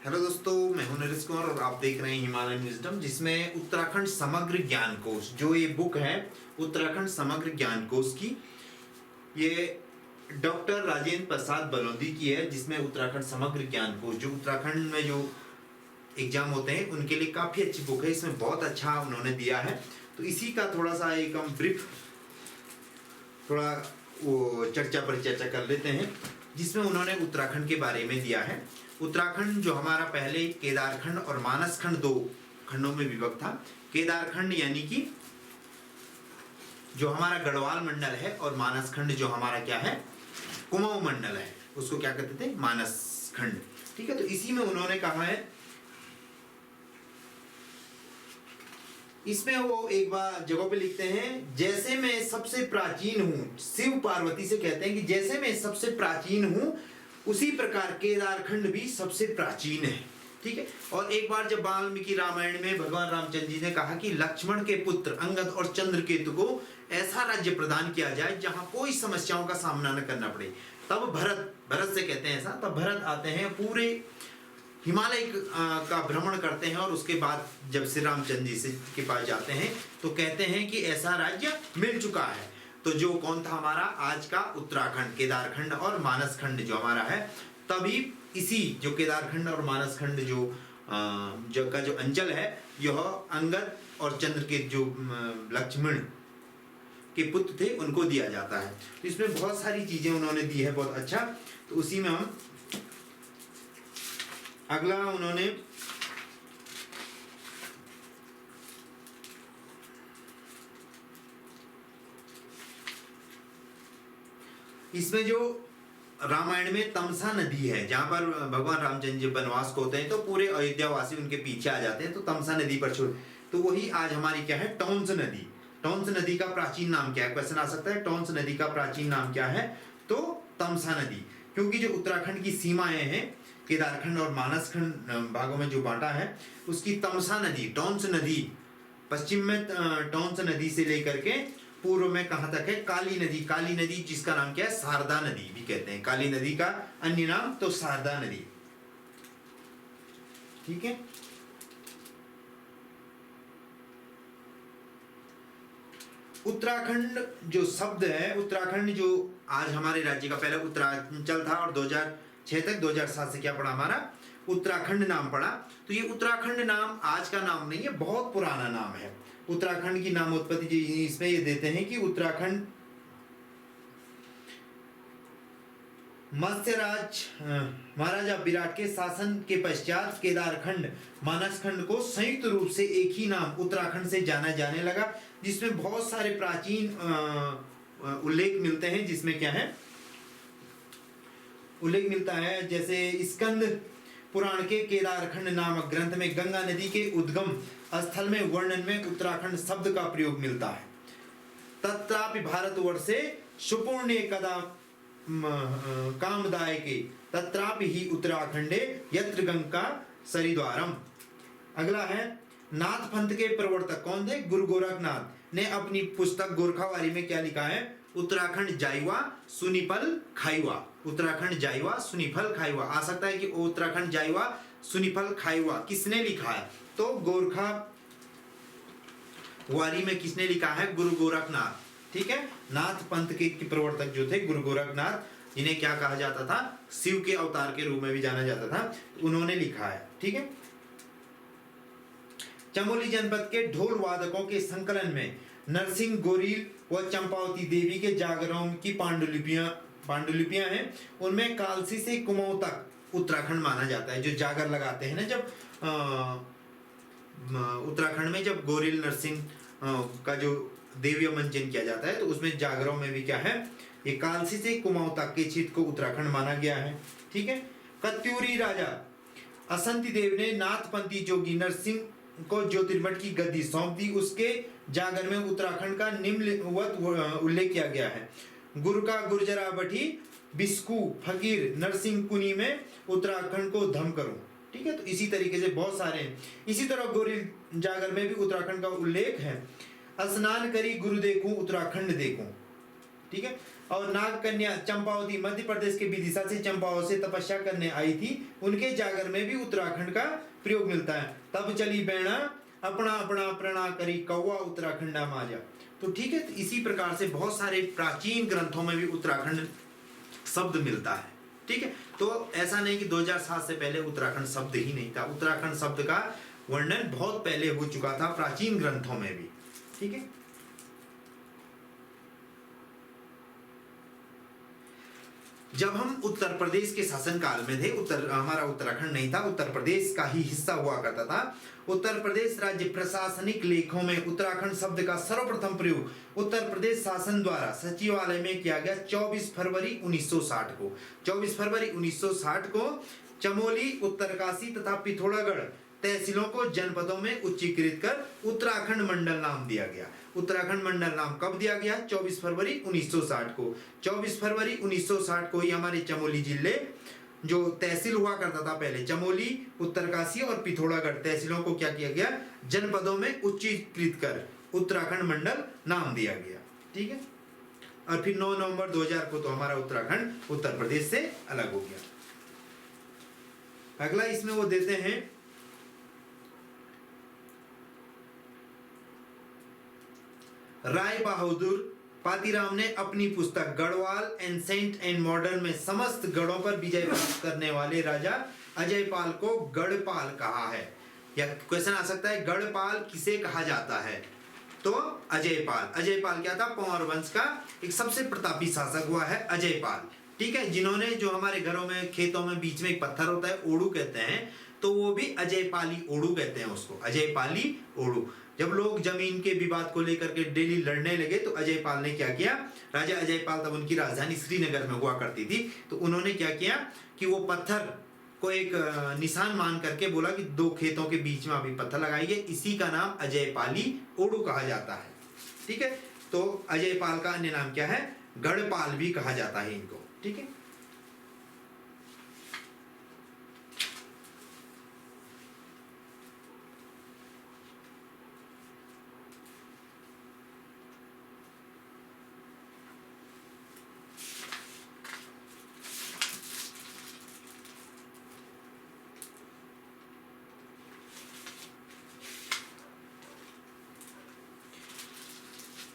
Hello दोस्तों, मैं हूं नरेश कुमार और आप देख रहे हैं हिमालयन विजडम, जिसमें उत्तराखंड समग्र ज्ञान कोश, जो ये बुक है उत्तराखंड समग्र ज्ञान कोश की, ये डॉक्टर राजेंद्र प्रसाद बलौदी की है। जिसमें उत्तराखंड समग्र ज्ञान कोश, जो उत्तराखंड में जो एग्जाम होते हैं उनके लिए काफ़ी अच्छी बुक है। इसमें बहुत अच्छा उन्होंने दिया है, तो इसी का थोड़ा सा एक हम ब्रीफ थोड़ा वो चर्चा कर लेते हैं, जिसमें उन्होंने उत्तराखंड के बारे में दिया है। उत्तराखंड जो हमारा पहले केदारखंड और मानसखंड दो खंडों में विभक्त था। केदारखंड यानी कि जो हमारा गढ़वाल मंडल है, और मानसखंड जो हमारा क्या है, कुमाऊं मंडल है, उसको क्या कहते थे, मानसखंड। ठीक है, तो इसी में उन्होंने कहा है, इसमें वो एक बार जगह पे लिखते हैं, जैसे मैं सबसे प्राचीन हूं, शिव पार्वती से कहते हैं कि जैसे मैं सबसे प्राचीन हूं, उसी प्रकार केदारखंड भी सबसे प्राचीन है। ठीक है, और एक बार जब वाल्मीकि रामायण में भगवान रामचंद्र जी ने कहा कि लक्ष्मण के पुत्र अंगद और चंद्रकेतु को ऐसा राज्य प्रदान किया जाए जहां कोई समस्याओं का सामना न करना पड़े, तब भरत से कहते हैं ऐसा, तब भरत आते हैं, पूरे हिमालय का भ्रमण करते हैं, और उसके बाद जब श्री रामचंद्र जी से के पास जाते हैं तो कहते हैं कि ऐसा राज्य मिल चुका है। तो जो कौन था हमारा आज का उत्तराखंड, केदारखंड और मानसखंड जो हमारा है, तभी इसी जो केदारखंड और मानसखंड जो का जो अंचल है, यह अंगद और चंद्र के जो लक्ष्मण के पुत्र थे उनको दिया जाता है। तो इसमें बहुत सारी चीजें उन्होंने दी है, बहुत अच्छा। तो उसी में हम अगला उन्होंने इसमें जो रामायण में तमसा नदी है, जहां पर भगवान रामचंद्र जी वनवास को होते हैं, तो पूरे अयोध्या वासी उनके पीछे आ जाते हैं, तो तमसा नदी पर छोड़, तो वही आज हमारी क्या है, टोंस नदी। टोंस नदी का प्राचीन नाम क्या है, क्वेश्चन आ सकता है, टोंस नदी का प्राचीन नाम क्या है, तो तमसा नदी। क्योंकि जो उत्तराखंड की सीमाएं हैं, केदारखंड और मानसखंड भागों में जो बांटा है, उसकी तमसा नदी, टोंस नदी, पश्चिम में टोंस नदी से लेकर के पूर्व में कहां तक है, काली नदी। काली नदी जिसका नाम क्या है, शारदा नदी भी कहते हैं। काली नदी का अन्य नाम तो शारदा नदी। ठीक है, उत्तराखंड जो शब्द है, उत्तराखंड जो आज हमारे राज्य का, पहले उत्तरांचल था और 2006 तक 2007 से क्या पड़ा, हमारा उत्तराखंड नाम पड़ा। तो ये उत्तराखंड नाम आज का नाम नहीं है, बहुत पुराना नाम है। उत्तराखंड की नामोत्पत्ति इसमें ये देते हैं कि उत्तराखंड मत्स्यराज महाराजा विराट के शासन के पश्चात केदारखंड मानसखंड को संयुक्त रूप से एक ही नाम उत्तराखंड से जाना जाने लगा, जिसमें बहुत सारे प्राचीन उल्लेख मिलते हैं। जिसमें क्या है, उल्लेख मिलता है, जैसे स्कंद पुराण के केदारखंड नामक ग्रंथ में गंगा नदी के उद्गम स्थल में वर्णन में उत्तराखंड शब्द का प्रयोग मिलता है। तत्रापि भारतवर्षे सुपूर्णे कदा कामदायके तत्रापि ही उत्तराखंडे यत्र गंगा सरिद्वारम। अगला है, नाथ पंथ के प्रवर्तक कौन थे, गुरु गोरखनाथ ने अपनी पुस्तक गोरखावारी में क्या लिखा है, उत्तराखंड जाइवा सुनीफल खाइवा। उत्तराखंड जाइवा सुनीफल खाइवा। आ सकता है कि उत्तराखंड जाइवा सुनीफल खाइवा किसने लिखा है, तो गोरखा वारी में किसने लिखा है, गुरु गोरखनाथ। ठीक है, नाथ पंथ के प्रवर्तक जो थे गुरु गोरखनाथ, जिन्हें क्या कहा जाता था, शिव के अवतार के रूप में भी जाना जाता था, उन्होंने लिखा है। ठीक है, चमोली जनपद के ढोल वादकों के संकलन में नरसिंह गोरील व चंपावती देवी के जागरों की पांडुलिपियां हैं। उनमें कालसी से कुमाऊं तक उत्तराखंड माना जाता है। जो जागर लगाते हैं ना, जब उत्तराखंड में जब गोरील नरसिंह का जो देवीय मंचन किया जाता है, तो उसमें जागरों में भी क्या है, ये कालसी से कुमाऊं तक के क्षेत्र को उत्तराखंड माना गया है। ठीक है, कत्यूरी राजा असंति देव ने नाथपंथी जोगी नरसिंह को ज्योतिर्मठ की गद्दी सौंप दी। उसके जागर में उत्तराखंड का निम्नवत उल्लेख किया गया है, गुरु का गुर्जरा बठी बिस्कू फकीर नरसिंह कुनी में उत्तराखंड को धम करो। ठीक है, तो इसी तरीके से बहुत सारे हैं। इसी तरह गोरील जागर में भी उत्तराखंड का उल्लेख है, स्नान करी गुरु देखूं उत्तराखंड देखूं। ठीक है। और नाग कन्या चंपावती मध्य प्रदेश के विदिशा से चंपावत से तपस्या करने आई थी, उनके जागर में भी उत्तराखंड का प्रयोग मिलता है। तब चली बैणा अपना अपना प्रणा करी कौवा उत्तराखंडा माजा। तो ठीक है, तो इसी प्रकार से बहुत सारे प्राचीन ग्रंथों में भी उत्तराखंड शब्द मिलता है। ठीक है, तो ऐसा नहीं कि 2007 से पहले उत्तराखंड शब्द ही नहीं था, उत्तराखंड शब्द का वर्णन बहुत पहले हो चुका था प्राचीन ग्रंथों में भी। ठीक है, जब हम उत्तर प्रदेश के शासनकाल में थे, हमारा उत्तराखंड नहीं था, उत्तर प्रदेश का ही हिस्सा हुआ करता था। उत्तर प्रदेश राज्य प्रशासनिक लेखों में उत्तराखंड शब्द का सर्वप्रथम प्रयोग उत्तर प्रदेश शासन द्वारा सचिवालय में किया गया 24 फरवरी 1960 को। 24 फरवरी 1960 को चमोली, उत्तरकाशी तथा पिथौरागढ़ तहसीलों को जनपदों में उच्चीकृत कर उत्तराखंड मंडल नाम दिया गया। उत्तराखंड मंडल नाम कब दिया गया? 24 फरवरी 1960 को। 24 फरवरी 1960 को ही हमारे चमोली जिले जो तहसील हुआ करता था पहले, चमोली, उत्तरकाशी और पिथौरागढ़ तहसीलों को क्या किया गया? जनपदों में उच्चीकृत कर उत्तराखंड मंडल नाम दिया गया। ठीक है, और फिर 9 नवंबर 2000 को तो हमारा उत्तराखंड उत्तर प्रदेश से अलग हो गया। अगला इसमें वो देते हैं राय बहादुर पातीराम ने अपनी पुस्तक गढ़वाल एंसेंट एंड मॉडर्न में समस्त गढ़ों पर विजय प्राप्त करने वाले राजा अजयपाल को गढ़पाल कहा है। या क्वेश्चन आ सकता है गढ़पाल किसे कहा जाता है? तो अजयपाल। अजयपाल क्या था? पंवार वंश का एक सबसे प्रतापी शासक हुआ है अजयपाल। ठीक है, जिन्होंने जो हमारे घरों में खेतों में बीच में एक पत्थर होता है ओड़ू कहते हैं, तो वो भी अजयपाली ओड़ू कहते हैं उसको, अजयपाली ओड़ू। जब लोग जमीन के विवाद को लेकर के डेली लड़ने लगे तो अजयपाल ने क्या किया? राजा अजयपाल, तब उनकी राजधानी श्रीनगर में हुआ करती थी, तो उन्होंने क्या किया कि वो पत्थर को एक निशान मान करके बोला कि 2 खेतों के बीच में अभी पत्थर लगाइए, इसी का नाम अजयपाली ओड़ू कहा जाता है। ठीक है, तो अजयपाल का अन्य नाम क्या है? गढ़पाल भी कहा जाता है इनको। ठीक है,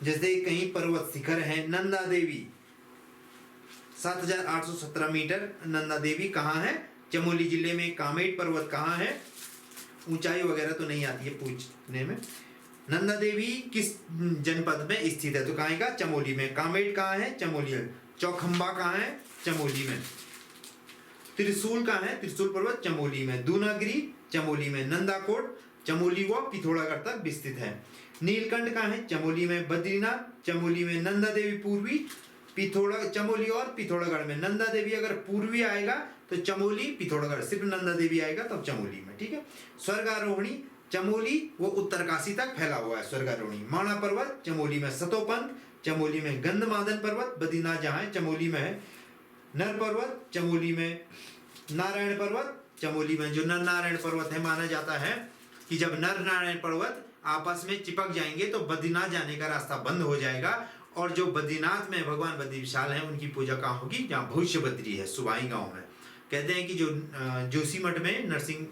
जैसे कहीं पर्वत शिखर है नंदा देवी 7817 मीटर। नंदा देवी कहाँ है? चमोली जिले में। कामेट पर्वत कहाँ है? ऊंचाई वगैरह तो नहीं आती है पूछने में। नंदा देवी किस जनपद में स्थित है? तो कहाँ का? चमोली में। कामेट कहाँ है? चमोली में। चौखंबा कहाँ है? चमोली में। त्रिशूल कहाँ है? त्रिशूल पर्वत चमोली में। दूनागिरी चमोली में। नंदाकोट चमोली व पिथौरागढ़ तक विस्तृत है। नीलकंठ कहाँ है? चमोली में। बद्रीनाथ चमोली में। नंदा देवी पूर्वी चमोली और पिथौरागढ़ में। नंदा देवी अगर पूर्वी आएगा तो चमोली पिथौरागढ़, सिर्फ नंदा देवी आएगा तब चमोली में। ठीक है, स्वर्गारोहणी चमोली वो उत्तरकाशी तक फैला हुआ है स्वर्गारोहणी। माणा पर्वत चमोली में। सतोपंथ चमोली में। गंधमादन पर्वत बद्रीनाथ जहाँ है चमोली में है। नर पर्वत चमोली में। नारायण पर्वत चमोली में। जो नर नारायण पर्वत है, माना जाता है कि जब नर नारायण पर्वत आपस में चिपक जाएंगे तो बद्रीनाथ जाने का रास्ता बंद हो जाएगा। और जो बद्रीनाथ में भगवान बद्री विशाल हैं उनकी पूजा कहाँ होगी? जहाँ भविष्य बद्री है, सुबाई गांव में। कहते हैं कि जो जोशीमठ में नरसिंह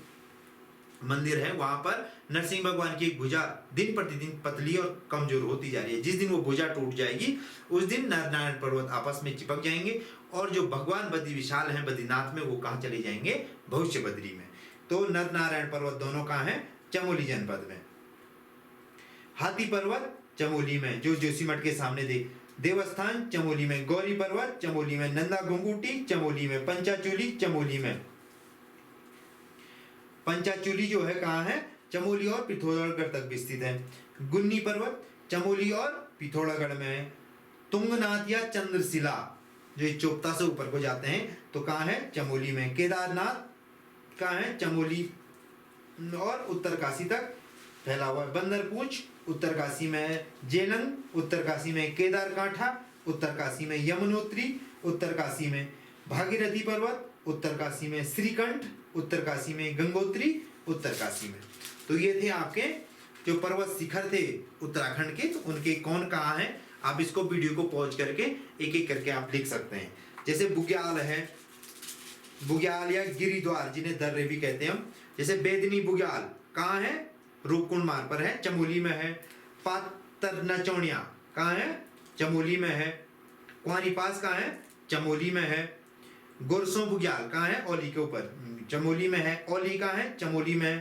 मंदिर है, वहां पर नरसिंह भगवान की एक भुजा दिन प्रतिदिन पतली और कमजोर होती जा रही है। जिस दिन वो भुजा टूट जाएगी उस दिन नर नारायण पर्वत आपस में चिपक जाएंगे और जो भगवान बद्री विशाल हैं बद्रीनाथ में, वो कहाँ चले जाएंगे? भविष्य बद्री में। तो नर नारायण पर्वत दोनों कहाँ है? चमोली जनपद में। हाथी पर्वत चमोली में जो जोशीमठ के सामने देवस्थान चमोली में। गौरी पर्वत चमोली में। नंदा गुंगूटी चमोली में। पंचाचूली चमोली में। पंचाचूली जो है कहाँ है? चमोली और पिथौरागढ़ तक विस्तृत है। गुन्नी पर्वत चमोली और पिथौरागढ़ में है। तुंगनाथ या चंद्रशिला जो चोपता से ऊपर को जाते हैं तो कहाँ है? चमोली में। केदारनाथ कहाँ है? चमोली और उत्तरकाशी तक फैला हुआ है। बंदरपूंछ उत्तरकाशी में। जेलंग उत्तरकाशी में। केदारकांठा उत्तरकाशी में। यमुनोत्री उत्तरकाशी में। भागीरथी पर्वत उत्तरकाशी में। श्रीकंठ उत्तरकाशी में। गंगोत्री उत्तरकाशी में। तो ये थे आपके जो पर्वत शिखर थे उत्तराखंड के, तो उनके कौन कहाँ है आप इसको वीडियो को पॉज करके एक एक करके आप लिख सकते हैं। जैसे बुग्याल है, बुग्याल या गिरिद्वार जिन्हें दर्रे भी कहते हैं हम। जैसे बेदनी बुग्याल कहाँ है? रूपकुंड मार्ग पर है, चमोली में है। पातर नचौनिया कहाँ है? चमोली में है। कुंवारी पास कहाँ है? चमोली में है। गुरसों बुग्याल कहाँ है? औली के ऊपर, चमोली में है। औली कहाँ है? चमोली में है।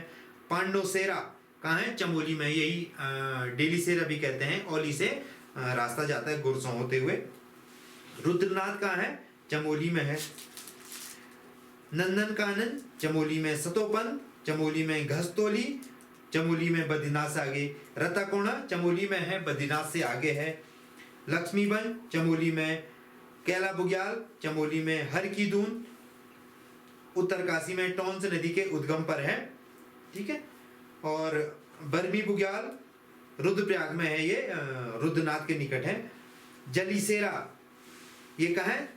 पांडोसेरा कहाँ है? चमोली में। यही डेली सेरा भी कहते हैं। औली से रास्ता जाता है गुरसों होते हुए। रुद्रनाथ कहाँ है? चमोली में है। नंदन कानन चमोली में। सतोपन चमोली में। घस्तोली चमोली में, बद्रीनाथ से आगे। रताकोणा चमोली में है, बद्रीनाथ से आगे है। लक्ष्मीबन चमोली में। कैला बुग्याल चमोली में। हर की दून उत्तरकाशी में, टोंस नदी के उद्गम पर है, ठीक है। और बरमी बुग्याल रुद्रप्रयाग में है, ये रुद्रनाथ के निकट है। जलीसेरा ये कहाँ है?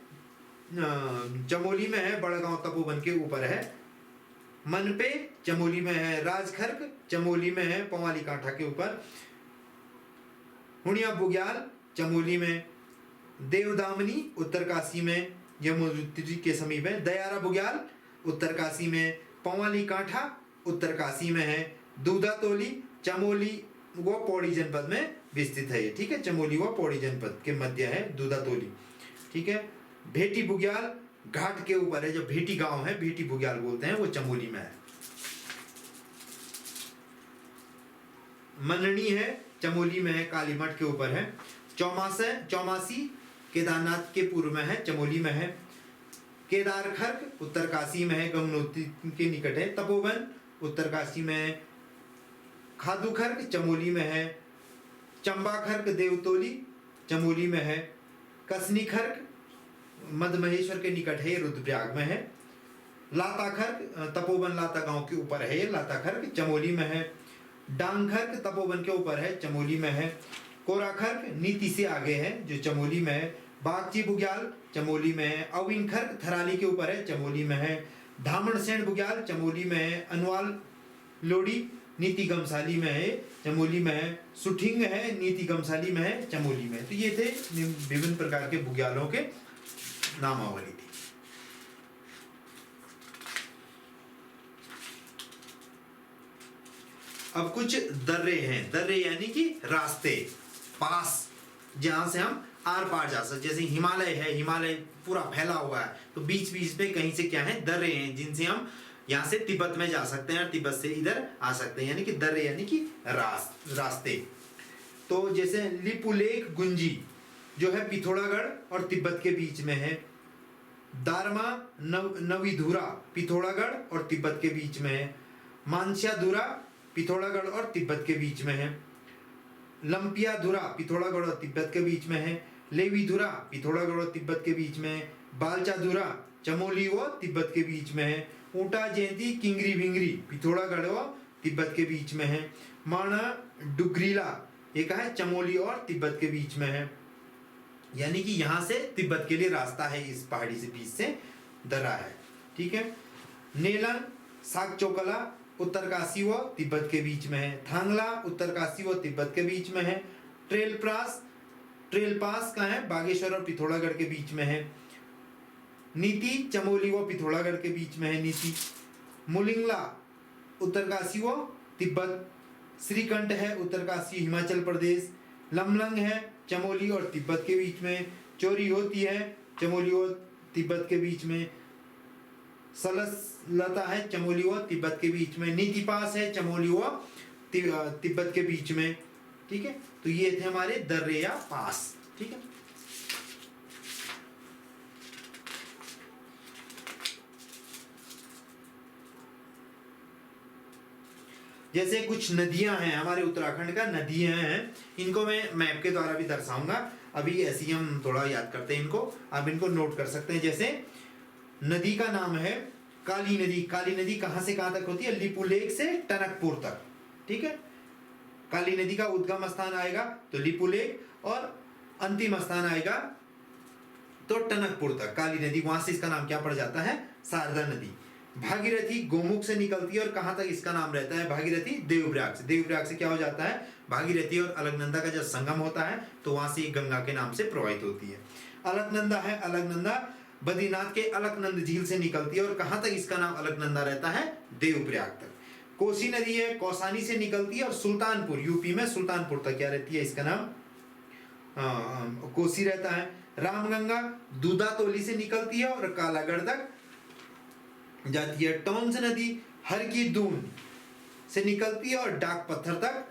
चमोली में है, बड़गांव तपोवन के ऊपर है। मनपे चमोली में है। राजखर्क चमोली में है, पवाली कांठा के ऊपर। हुणिया बुग्याल चमोली में। देवदामनी उत्तरकाशी में, यमुनोत्री के समीप है। दयारा बुग्याल उत्तरकाशी में। पवाली कांठा उत्तरकाशी में है। दूधातोली चमोली व पौड़ी जनपद में विस्तृत है, ठीक है। चमोली व पौड़ी जनपद के मध्य है दूधातोली, ठीक है। भेटी बुग्याल घाट के ऊपर है, जो भेटी गांव है, भेटी बुग्याल बोलते हैं, वो चमोली में है। मननी है, चमोली में है, कालीमठ के ऊपर है। चौमासी केदारनाथ के पूर्व में है, चमोली में है। केदारखर्क उत्तरकाशी में है, गंगोत्री के निकट है। तपोवन उत्तरकाशी में है। खादुखर्क चमोली में है। चंबाखर्क देवतोली चमोली में है। कसनीखर्क मध्य महेश्वर के निकट है, रुद्रप्रयाग में है। लाताखर्क तपोवन लाता गांव के ऊपर है, ये लाताखर्क चमोली में है। डांगखर्क तपोवन के ऊपर है, चमोली में है। कोराखर्क नीति से आगे है, जो चमोली में है। बागची बुग्याल चमोली में है। अविनखर्क थराली के ऊपर है, चमोली में है। धामणसेन बुग्याल चमोली में है। अनवाल लोडी नीति गमसाली में है, चमोली में है। सुठिंग है, नीति गमसाली में है, चमोली में। तो ये थे विभिन्न प्रकार के बुग्यालों के नामावली थी। अब कुछ दर्रे हैं। दर्रे यानी कि रास्ते, पास, जहां से हम आर पार जा सकते। जैसे हिमालय है, हिमालय पूरा फैला हुआ है, तो बीच बीच में कहीं से क्या है? दर्रे हैं, जिनसे हम यहाँ से तिब्बत में जा सकते हैं और तिब्बत से इधर आ सकते हैं, यानी कि दर्रे यानी कि रास्ते। तो जैसे लिपुलेख गुंजी जो है पिथौरागढ़ और तिब्बत के बीच में है। दारमा नवीधुरा पिथौरागढ़ और तिब्बत के बीच में है। मानस्याधुरा पिथौरागढ़ और तिब्बत के बीच में है। लंपियाधुरा पिथौरागढ़ और तिब्बत के बीच में है। लेवीधुरा पिथौरागढ़ और तिब्बत के बीच में है। बालचाधुरा चमोली व तिब्बत के बीच में है। ऊंटा जयंती किंगरी भिंगरी पिथौरागढ़ व तिब्बत के बीच में है। माणा डुगरीला ये कहा है, चमोली और तिब्बत के बीच में है। यानी कि यहाँ से तिब्बत के लिए रास्ता है, इस पहाड़ी से बीच से दर्रा है, ठीक है। नेलन सागचोकला उत्तरकाशी व तिब्बत के बीच में है। थांगला उत्तरकाशी व तिब्बत के बीच में है। ट्रेल पास कहाँ है? बागेश्वर और पिथौरागढ़ के बीच में है। नीति चमोली व पिथौरागढ़ के बीच में है, नीति। मुलिंगला उत्तरकाशी व तिब्बत। श्रीकंठ है उत्तरकाशी हिमाचल प्रदेश। लमलंग है चमोली और तिब्बत के बीच में। चोरी होती है चमोली और तिब्बत के बीच में। सलसलता है चमोली व तिब्बत के बीच में। नीति पास है चमोली व तिब्बत के बीच में, ठीक है। तो ये थे हमारे दर्रे या पास, ठीक है। जैसे कुछ नदियां हैं, हमारे उत्तराखंड का नदियां हैं, इनको मैं मैप के द्वारा भी दर्शाऊंगा। अभी ऐसे ही हम थोड़ा याद करते हैं इनको, आप इनको नोट कर सकते हैं। जैसे नदी का नाम है काली नदी। काली नदी कहां से कहां तक होती है? लिपुलेख से टनकपुर तक, ठीक है। काली नदी का उद्गम स्थान आएगा तो लिपुलेख, और अंतिम स्थान आएगा तो टनकपुर तक काली नदी। वहां से इसका नाम क्या पड़ जाता है? शारदा नदी। भागीरथी गोमुख से निकलती है और कहाँ तक इसका नाम रहता है? भागीरथी देवप्रयाग से। देवप्रयाग से क्या हो जाता है? भागीरथी और अलकनंदा का जब संगम होता है तो वहां से गंगा के नाम से प्रवाहित होती है। अलकनंदा है, अलकनंदा बद्रीनाथ के अलकनंद झील से निकलती है और कहाँ तक इसका नाम अलकनंदा रहता है? देवप्रयाग तक। कोसी नदी है, कौसानी से निकलती है और सुल्तानपुर, यूपी में सुल्तानपुर तक क्या रहती है? इसका नाम कोसी रहता है। रामगंगा दूधातोली से निकलती है और कालागढ़ तक जाती है। टोंस नदी हर की दून से निकलती है और डाक पत्थर तक,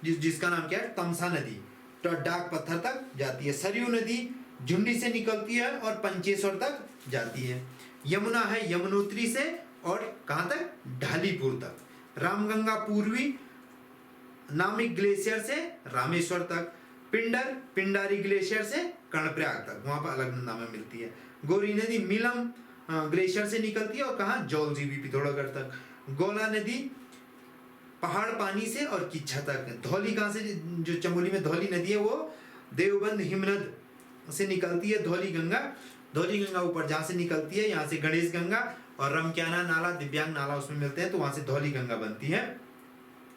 जिसका नाम क्या है? तमसा नदी, तो डाक पत्थर तक जाती है। सरयू नदी झुंडी से निकलती है और पंचेश्वर तक जाती है। यमुना है यमुनोत्री से और कहां तक? ढालीपुर तक। रामगंगा पूर्वी नामिक ग्लेशियर से रामेश्वर तक। पिंडर पिंडारी ग्लेशियर से कर्णप्रयाग तक, वहां पर अलकनंदा में मिलती है। गौरी नदी मिलम ग्लेशियर से निकलती है और कहा? जौलजीबी पिथौरागढ़ तक। गोला नदी पहाड़ पानी से और किच्छा तक। धौली कहां से? जो चमोली में धौली नदी है वो देवबंद हिमनद से निकलती है। धौली गंगा ऊपर जहां से निकलती है, यहाँ से गणेश गंगा और रमक्याना नाला, दिव्यांग नाला उसमें मिलते हैं, तो वहां से धौली गंगा बनती है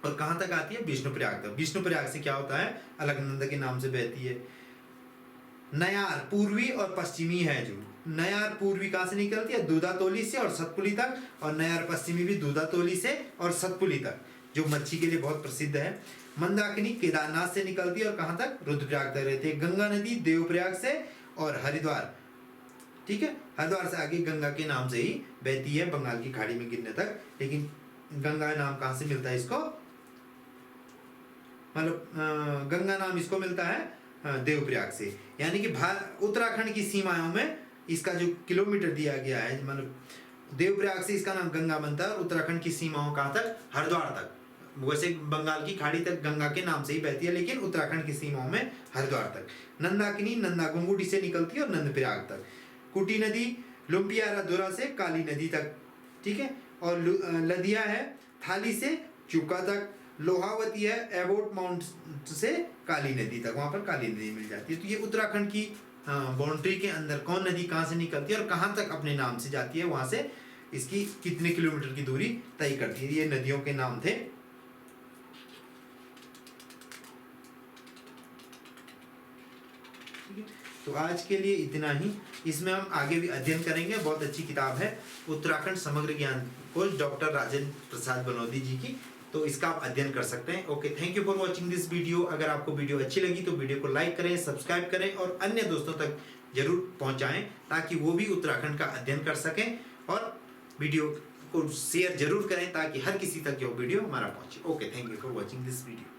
और कहां तक आती है? विष्णुप्रयाग तक। विष्णुप्रयाग से क्या होता है? अलकनंदा के नाम से बहती है। नयार पूर्वी और पश्चिमी है। जो नयार पूर्वी कहां से निकलती है? दूधातोली से और सतपुली तक, और नयार पश्चिमी भी दूधातोली से और सतपुली तक, जो मच्छी के लिए बहुत प्रसिद्ध है। मंदाकिनी केदारनाथ से निकलती है और कहां तक? रुद्रप्रयाग तक रहती है। गंगा नदी देवप्रयाग से और हरिद्वार, ठीक है, हरिद्वार से आगे गंगा के नाम से ही बहती है बंगाल की खाड़ी में गिरने तक। लेकिन गंगा नाम कहां से मिलता है इसको? मतलब गंगा नाम इसको मिलता है देवप्रयाग से। यानी कि उत्तराखंड की सीमाओं में इसका जो किलोमीटर दिया गया है, मतलब देवप्रयाग से इसका नाम गंगा बनता है और उत्तराखंड की सीमाओं कहां तक? हरिद्वार तक। वैसे बंगाल की खाड़ी तक गंगा के नाम से ही बहती है, लेकिन उत्तराखंड की सीमाओं में हरिद्वार तक। नंदाकिनी नंदा गुंगुटी से निकलती है और नंदप्रयाग तक। कुटी नदी लुम्पियारा धुरा से काली नदी तक, ठीक है। और लदिया है थाली से चुका तक। लोहावती है एबोट माउंट से काली नदी तक, वहां पर काली नदी मिल जाती है। तो ये उत्तराखंड की बाउंड्री के अंदर कौन नदी कहां से निकलती है और कहां तक अपने नाम से जाती है, वहां से इसकी कितने किलोमीटर की दूरी तय करती है। ये नदियों के नाम थे। तो आज के लिए इतना ही। इसमें हम आगे भी अध्ययन करेंगे। बहुत अच्छी किताब है उत्तराखंड समग्र ज्ञान कोश, डॉक्टर राजेंद्र प्रसाद बनोदी जी की। तो इसका आप अध्ययन कर सकते हैं। Okay, thank you for watching this video. अगर आपको वीडियो अच्छी लगी तो वीडियो को लाइक करें, सब्सक्राइब करें और अन्य दोस्तों तक जरूर पहुंचाएं, ताकि वो भी उत्तराखंड का अध्ययन कर सकें। और वीडियो को शेयर जरूर करें ताकि हर किसी तक ये वीडियो हमारा पहुंचे। Okay, thank you for watching this video.